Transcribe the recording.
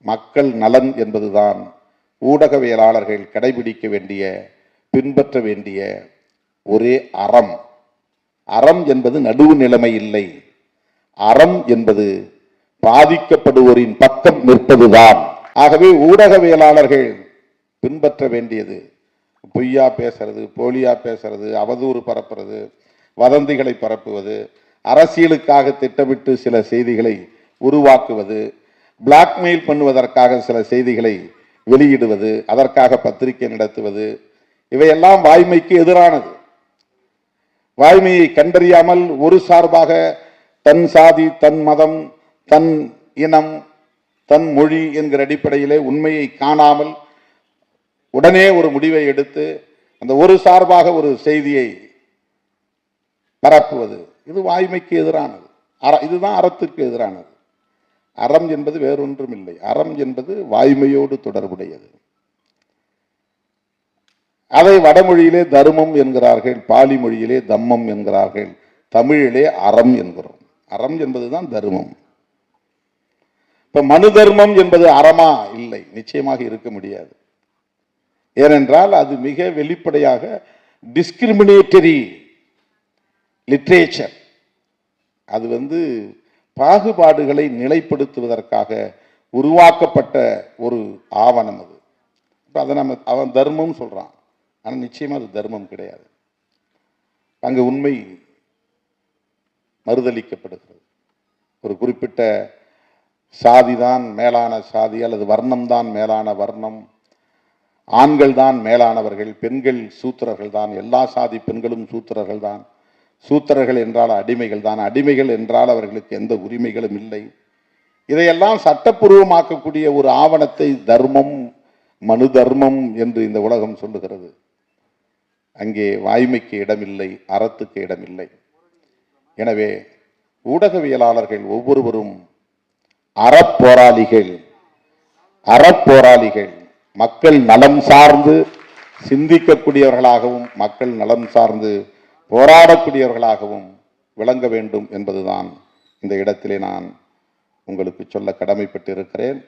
மக்கள் நலன் என்பதுதான் ஊடகவியலாளர்கள் கடைபிடிக்க வேண்டிய, பின்பற்ற வேண்டிய ஒரே அறம். அறம் என்பது நடுவு நிலைமை இல்லை. அறம் என்பது பாதிக்கப்படுவோரின் பக்கம் நிற்பதுதான். ஆகவே ஊடகவியலாளர்கள் பின்பற்ற வேண்டியது பொய்யா பேசுறது, போலியா பேசுறது, அவதூறு பரப்புறது, வதந்திகளை பரப்புவது, அரசியலுக்காக திட்டமிட்டு சில செய்திகளை உருவாக்குவது, பிளாக்மெயில் பண்ணுவதற்காக சில செய்திகளை வெளியிடுவது, அதற்காக பத்திரிகை நடத்துவது, இவையெல்லாம் வாய்மைக்கு எதிரானது. வாய்மையை கண்டறியாமல் ஒரு சார்பாக தன் சாதி, தன் மதம், தன் இனம், தன் மொழி என்கிற அடிப்படையிலே உண்மையை காணாமல் உடனே ஒரு முடிவை எடுத்து அந்த ஒரு சார்பாக ஒரு செய்தியை பரப்புவது, இது வாய்மைக்கு எதிரானது. இதுதான் அறத்துக்கு எதிரானது. அறம் என்பது வேறொன்றும் இல்லை. அறம் என்பது வாய்மையோடு தொடர்புடையது. அதை வடமொழியிலே தர்மம் என்கிறார்கள், பாலி மொழியிலே தம்மம் என்கிறார்கள், தமிழிலே அறம் என்கிறோம். அறம் என்பதுதான் தர்மம். இப்ப மனு தர்மம் என்பது அறமா? இல்லை, நிச்சயமாக இருக்க முடியாது. ஏனென்றால் அது மிக வெளிப்படையாக டிஸ்கிரிமினேட்டரி லிட்ரேச்சர். அது பாகுபாடுகளை நிலைப்படுத்துவதற்காக உருவாக்கப்பட்ட ஒரு ஆவணம். அது அதை அவன் தர்மம் சொல்றான், ஆனால் நிச்சயமா அது தர்மம் கிடையாது. அங்கு உண்மை மறுதளிக்கப்படுகிறது. ஒரு குறிப்பிட்ட சாதிதான் மேலான சாதி அல்லது வர்ணம் தான் மேலான வர்ணம், ஆண்கள் தான் மேலானவர்கள், பெண்கள் சூத்திரர்கள் தான், எல்லா சாதி பெண்களும் சூத்திரர்கள் தான், சூத்திரர்கள் என்றால் அடிமைகள் தான், அடிமைகள் என்றால் அவர்களுக்கு எந்த உரிமைகளும் இல்லை. இதையெல்லாம் சட்டப்பூர்வமாக்கக்கூடிய ஒரு ஆவணத்தை தர்மம், மனு தர்மம் என்று இந்த உலகம் சொல்லுகிறது. அங்கே வாய்மைக்கு இடமில்லை, அறத்துக்கு இடமில்லை. எனவே ஊடகவியலாளர்கள் ஒவ்வொருவரும் அறப்போராளிகள். அறப்போராளிகள் மக்கள் நலம் சார்ந்து சிந்திக்கக்கூடியவர்களாகவும் மக்கள் நலம் சார்ந்து போராடக்கூடியவர்களாகவும் விளங்க வேண்டும் என்பதுதான் இந்த இடத்திலே நான் உங்களுக்கு சொல்ல கடமைப்பட்டு இருக்கிறேன்.